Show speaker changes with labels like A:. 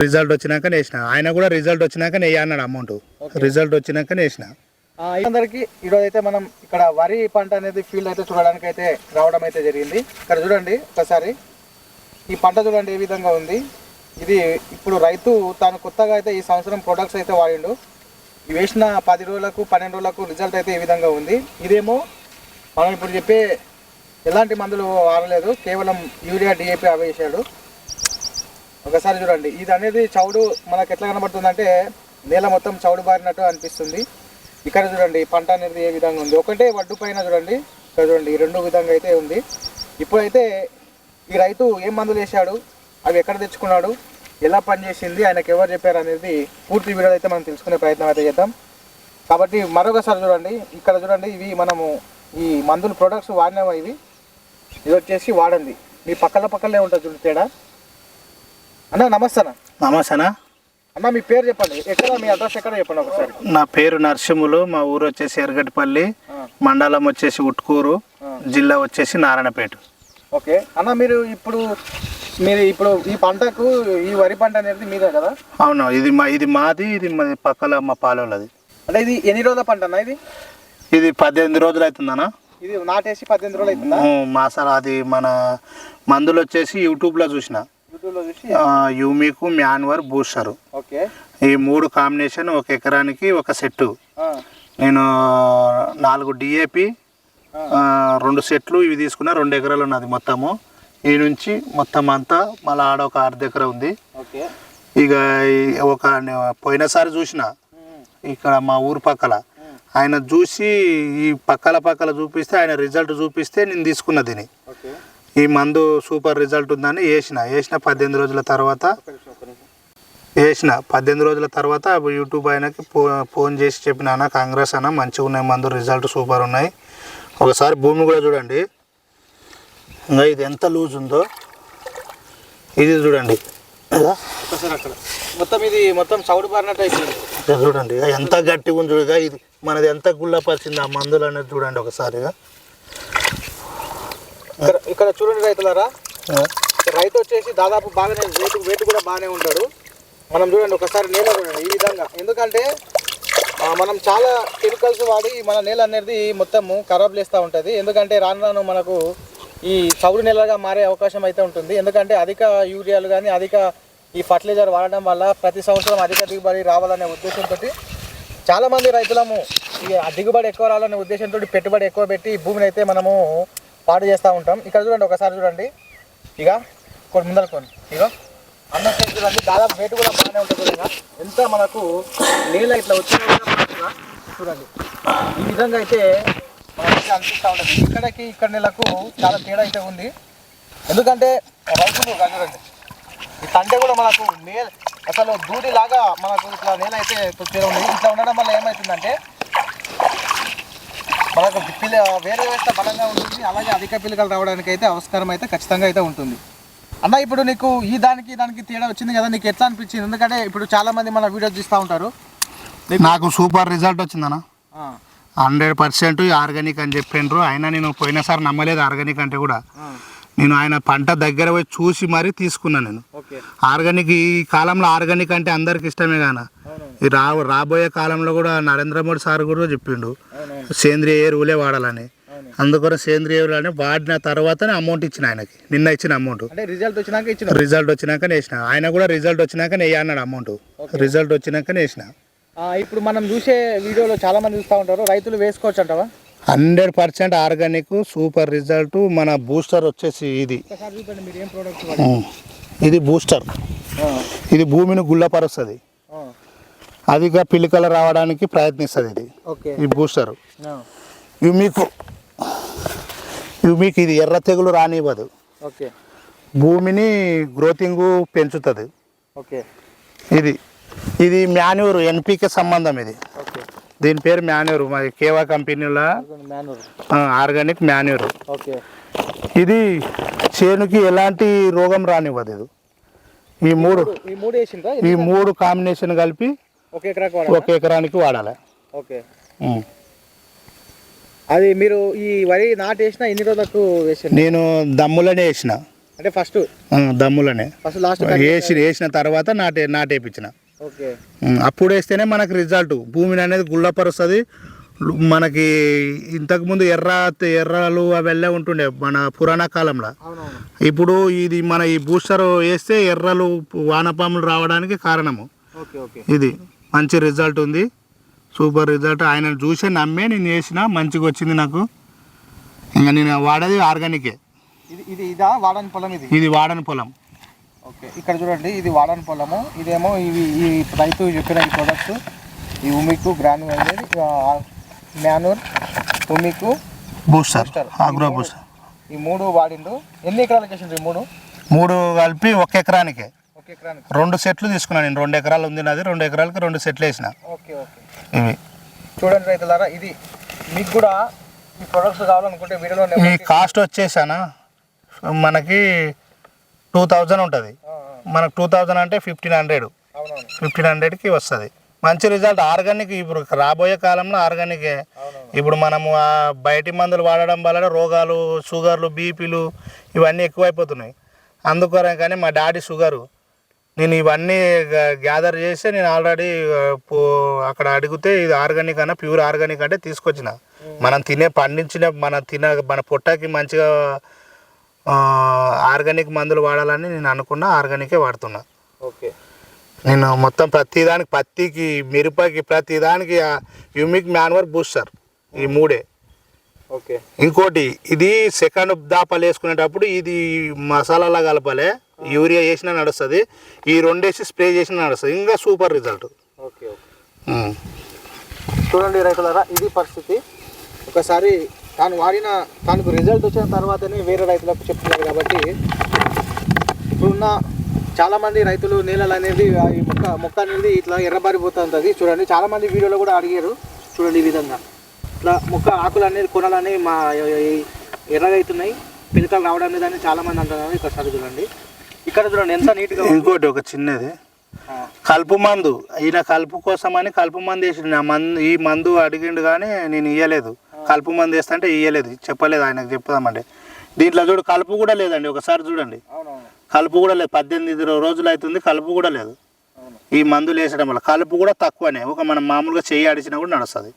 A: Result వచ్చినాక వేసిన. ఆయన కూడా రిజల్ట్ వచ్చినాక నెయ్యి అన్నాడు అమౌంట్. రిజల్ట్ వచ్చినాక వేసిన.
B: అందరికి ఈరోజు అయితే మనం ఇక్కడ వరి పంట అనేది ఫీల్డ్ అయితే చూడడానికి అయితే రావడం అయితే జరిగింది. ఇక్కడ చూడండి ఒకసారి ఈ పంట చూడండి ఏ విధంగా ఉంది. ఇది ఇప్పుడు రైతు తాను కొత్తగా అయితే ఈ సంవత్సరం ప్రొడక్ట్స్ అయితే వాడిండు. ఇవి వేసిన 10 రోజులకు 12 రోజులకు రిజల్ట్ అయితే ఈ విధంగా ఉంది. ఇదేమో మనం ఇప్పుడు చెప్పే ఎలాంటి మందులు వాడలేదు, కేవలం యూరియా డిఏపి అవి వేసాడు. ఒకసారి చూడండి ఇది అనేది చౌడు మనకు ఎట్లా కనబడుతుందంటే నేల మొత్తం చౌడు బారినట్టు అనిపిస్తుంది. ఇక్కడ చూడండి పంట అనేది ఏ విధంగా ఉంది. ఒకటే వడ్డు పైన చూడండి, ఇక్కడ చూడండి ఈ 2 విధంగా అయితే ఉంది. ఇప్పుడైతే ఈ రైతు ఏం మందులు వేసాడు, అవి ఎక్కడ తెచ్చుకున్నాడు, ఎలా పనిచేసింది, ఆయనకు ఎవరు చెప్పారు అనేది పూర్తి వీడియో అయితే మనం తెలుసుకునే ప్రయత్నం అయితే చేద్దాం. కాబట్టి మరొకసారి చూడండి ఇక్కడ చూడండి ఇవి మనము ఈ మందులు ప్రొడక్ట్స్ వాడినవా ఇవి. ఇది వచ్చేసి వాడండి. మీ పక్కనే ఉంటుంది చూడండి తేడా. అన్న నమస్తేనా.
A: నమస్తేనా
B: అన్న మీ పేరు చెప్పండి, ఎక్కడ మీ అడ్రస్ ఎక్కడ చెప్పండి ఒకసారి.
A: నా పేరు నరసింహులు, మా ఊరు వచ్చేసి ఎర్గటిపల్లి, మండలం వచ్చేసి ఉట్కూరు, జిల్లా వచ్చేసి నారాయణపేట.
B: ఓకే అన్న మీరు ఇప్పుడు ఈ పంటకు ఈ వరి పంట అనేది మీదే కదా?
A: అవును, ఇది మాది, ఇది పక్కల మా పాలెంలది.
B: అంటే ఇది ఎన్ని రోజుల పంట అన్న?
A: ఇది 18 రోజులు అవుతుందన్నా.
B: ఇది నాటేసి 18 రోజులు అవుతుందా?
A: మాసాల అది మన మందులు వచ్చేసి యూట్యూబ్లో చూసి యూమిక్, మ్యాన్వర్, బూస్టర్, ఈ 3 కాంబినేషన్ 1 ఎకరానికి 1 సెట్టు. నేను 4 డిఏపి 2 సెట్లు ఇవి తీసుకున్నా. 2 ఎకరాలు ఉన్నది మొత్తము. ఈ నుంచి మొత్తం అంతా మళ్ళీ ఆడ ఒక అర్ధ ఎకరా ఉంది. ఇక పోయినసారి చూసిన ఇక్కడ మా ఊరు పక్కల ఆయన చూసి ఈ పక్కల చూపిస్తే ఆయన రిజల్ట్ చూపిస్తే నేను తీసుకున్న దీన్ని. ఈ మందు సూపర్ రిజల్ట్ ఉందని వేసిన 18 రోజుల తర్వాత యూట్యూబ్ ఆయనకి ఫోన్ చేసి చెప్పిన, అన్న కాంగ్రెస్ అన్న మంచిగా ఉన్నాయి మందు, రిజల్ట్ సూపర్ ఉన్నాయి. ఒకసారి భూమి కూడా చూడండి, ఇంకా ఇది ఎంత లూజ్ ఉందో ఇది చూడండి.
B: మొత్తం చౌడు బారినట్టు అయిపోయింది.
A: చూడండి ఎంత గట్టిగా ఉంది చూడగా. ఇది మనది ఎంత గుళ్ళపరిచింది ఆ మందులు అనేది చూడండి ఒకసారిగా.
B: ఇక్కడ చూడండి రైతులారా, రైతు వచ్చేసి దాదాపు బాగానే వెయిట్ కూడా బాగానే ఉంటాడు. మనం చూడండి ఒకసారి నేల చూడండి ఈ విధంగా. ఎందుకంటే మనం చాలా కెమికల్స్ వాడి మన నేల అనేది మొత్తము ఖరాబ్ చేస్తూ ఉంటుంది. ఎందుకంటే రాను మనకు ఈ చౌడు నేలగా మారే అవకాశం అయితే ఉంటుంది. ఎందుకంటే అధిక యూరియాలు కానీ అధిక ఈ ఫర్టిలైజర్ వాడడం వల్ల ప్రతి సంవత్సరం అధిక దిగుబడి రావాలనే ఉద్దేశంతో చాలామంది రైతులము ఈ దిగుబడి ఎక్కువ రావాలనే ఉద్దేశంతో పెట్టుబడి ఎక్కువ పెట్టి భూమిని అయితే మనము పాడు చేస్తూ ఉంటాం. ఇక్కడ చూడండి ఒకసారి చూడండి, ఇక ముందరకొని ఇక అన్నట్టు చూడండి, దాదాపు వెయిట్ కూడా బాగానే ఉంటుంది. ఇక ఎంత మనకు నేల ఇట్లా వచ్చిన చూడండి ఈ విధంగా అయితే మనకి అనిపిస్తూ ఉంటుంది. ఇక్కడ నెలకు చాలా తేడా అయితే ఉంది. ఎందుకంటే రైతులు చూడండి ఈ తండ్రి కూడా మనకు అసలు దూడిలాగా మనకు ఇట్లా నేల అయితే తేడా ఉంది. ఇట్లా ఉండడం వల్ల ఏమవుతుందంటే మనకు వేరే వ్యవస్థ బలంగా ఉంటుంది, అలాగే అధిక పిల్లకలు రావడానికి అయితే ఆస్కారం అయితే ఖచ్చితంగా అయితే ఉంటుంది. అన్న ఇప్పుడు నీకు దానికి తేడా వచ్చింది కదా, నీకు ఎట్లా అనిపించింది? ఎందుకంటే ఇప్పుడు చాలా మంది మన వీడియోస్ చూస్తూ ఉంటారు.
A: నాకు సూపర్ రిజల్ట్ వచ్చిందన్న. 100% ఆర్గానిక్ అని చెప్పిండ్రు. అయినా నేను పోయినసారి నమ్మలేదు ఆర్గానిక్ అంటే కూడా. నేను ఆయన పంట దగ్గర పోయి చూసి మరీ తీసుకున్నాను. నేను ఆర్గానిక్ ఈ కాలంలో ఆర్గానిక్ అంటే అందరికి ఇష్టమే కానీ రాబోయే కాలంలో కూడా నరేంద్ర మోడీ సార్ కూడా చెప్పిండు సేంద్రియ ఎరువులే వాడాలని. అందుకని సేంద్రియ ఎరువులని వాడిన తర్వాతనే అమౌంట్ ఇచ్చిన ఆయనకి. నిన్న ఇచ్చిన అమౌంట్
B: రిజల్ట్
A: వచ్చినాక వేసిన. ఆయన కూడా రిజల్ట్ వచ్చినాక నెయ్యి అన్నాడు అమౌంట్. రిజల్ట్ వచ్చినాక వేసిన.
B: ఇప్పుడు మనం చూసే వీడియోలో చాలా మంది చూస్తూ ఉంటారు, రైతులు వేసుకోవచ్చు అంటావా?
A: 100% ఆర్గానిక్ సూపర్ రిజల్ట్. మన బూస్టర్ వచ్చేసి ఇది బూస్టర్. ఇది భూమిని గుల్లపరుస్తుంది, అధిక పిలికలు రావడానికి ప్రయత్నిస్తుంది ఇది. ఈ బూస్టర్ యూమిక్ ఇది ఎర్ర తెగులు రానివ్వదు, భూమిని గ్రోతింగ్ పెంచుతుంది. ఇది మాన్యూర్ ఎన్పికే సంబంధం. దీని పేరు మాన్యూర్, మరి కేవా కంపెనీలో ఆర్గానిక్ మాన్యూర్. ఇది చేనుకి ఎలాంటి రోగం రానివ్వదు. ఇది ఈ మూడు కాంబినేషన్ కలిపి 1 ఎకరానికి వాడాలి.
B: అది మీరు ఈ వరి నాటు వేసిన ఎన్ని రోజులకు వేసారు?
A: నేను దమ్ములనే వేసిన.
B: అంటే ఫస్ట్
A: దమ్ములనే
B: ఫస్ట్ లాస్ట్
A: వేసిన తర్వాత నాటేపించిన.
B: ఓకే.
A: అప్పుడు వేస్తేనే మనకు రిజల్ట్. భూమిని అనేది గుల్లపరుస్తుంది. మనకి ఇంతకుముందు ఎర్రలు అవెల్లే ఉంటుండే మన పురాణ కాలంలో. ఇప్పుడు ఇది మన ఈ బూస్టర్ వేస్తే ఎర్రలు వానపాములు రావడానికి కారణము. ఇది మంచి రిజల్ట్ ఉంది, సూపర్ రిజల్ట్. ఆయన చూసే నమ్మే నేను వేసిన, మంచిగా వచ్చింది నాకు. ఇంకా నేను వాడేది ఆర్గానికే. ఇది వాడని పొలం.
B: ఓకే, ఇక్కడ చూడండి, ఇది వాడని పొలము. ఇదేమో ఈ రైతు చెప్పిన ఈ ప్రొడక్ట్స్, ఈ ఉమికు గ్రాన్యువల్, మ్యానూర్, ఉమికు
A: బూస్టర్, ఆగ్రో బూస్టర్,
B: ఈ 3 వాడిండు. ఎన్ని ఎకరాలకు వేసిండ్రు? ఈ
A: 3 కలిపి 1 ఎకరానికే 2 సెట్లు తీసుకున్నాను నేను. 2 ఎకరాలు ఉంది నాది, 2 ఎకరాలకి 2 సెట్లు వేసిన.
B: Okay okay. ఇవి చూడండి రైతులారా, ఇది మీకు కూడా ఈ ప్రొడక్ట్స్ కావాలనుకుంటే వీడియోలో
A: ఈ కాస్ట్ వచ్చేసానా మనకి 2000 ఉంటుంది. మనకు 2000 అంటే 1500. 1500కి వస్తుంది. మంచి రిజల్ట్. ఆర్గానిక్ ఇప్పుడు రాబోయే కాలంలో ఆర్గానికే. ఇప్పుడు మనము బయటి మందులు వాడడం వల్ల రోగాలు, షుగర్లు, బీపీలు ఇవన్నీ ఎక్కువైపోతున్నాయి. అందుకోసం కానీ మా డాడీ షుగరు, నేను ఇవన్నీ గ్యాదర్ చేసి నేను ఆల్రెడీ అక్కడ అడిగితే ఇది ఆర్గానిక్ అన్న, ప్యూర్ ఆర్గానిక్ అంటే తీసుకొచ్చిన. మనం పండించిన మన పొట్టకి మంచిగా ఆర్గానిక్ మందులు వాడాలని నేను అనుకున్నా. ఆర్గానికే వాడుతున్నా.
B: ఓకే.
A: నేను మొత్తం ప్రతిదానికి, పత్తికి, మిరపకి, ప్రతిదానికి యూమిక్ మ్యాన్వర్ బూస్టర్, ఈ 3.
B: ఓకే.
A: ఇంకోటి, ఇది సెకండ్ దాపాలు వేసుకునేటప్పుడు ఇది మసాలాలా కలపాలి. యూరియా వేసినా నడుస్తుంది, ఈ 2 వేసి స్ప్రే చేసినా నడుస్తుంది. ఇంకా సూపర్ రిజల్ట్.
B: Okay okay. చూడండి రైతులారా, ఇది పరిస్థితి. ఒకసారి తనకు రిజల్ట్ వచ్చిన తర్వాతనే వేరే రైతులకు చెప్తున్నారు. కాబట్టి ఇప్పుడున్న చాలామంది రైతులు నేలలు అనేది ఈ మొక్క అనేది ఇట్లా ఎర్రబారిపోతూ ఉంటుంది. చూడండి, చాలామంది వీడియోలో కూడా అడిగారు. చూడండి, ఈ విధంగా ఇట్లా మొక్క ఆకులు అనేది కొనాలని మా ఎర్రగా అవుతున్నాయి, పిలకలు రావడం అనేది అని చాలామంది అంటున్నారు. ఇక్కడ చూడండి, ఇక్కడ చూడండి ఎంత నీట్గా.
A: ఇంకోటి ఒక చిన్నది, కలుపు మందు. ఈయన కలుపు కోసమని కలుపు మందు వేసిండు. ఈ మందు అడిగిండు కానీ నేను ఇయ్యలేదు. కలుపు మందు వేస్తా అంటే ఇయ్యలేదు, చెప్పలేదు. ఆయనకు చెప్తామంటే దీంట్లో చూడు కలుపు కూడా లేదండి. ఒకసారి చూడండి, కలుపు కూడా లేదు. 18 రోజులు అవుతుంది, కలుపు కూడా లేదు. ఈ మందులు వేసడం వల్ల కలుపు కూడా తక్కువనే. మనం మామూలుగా చెయ్యి అడిచినా కూడా నడుస్తుంది.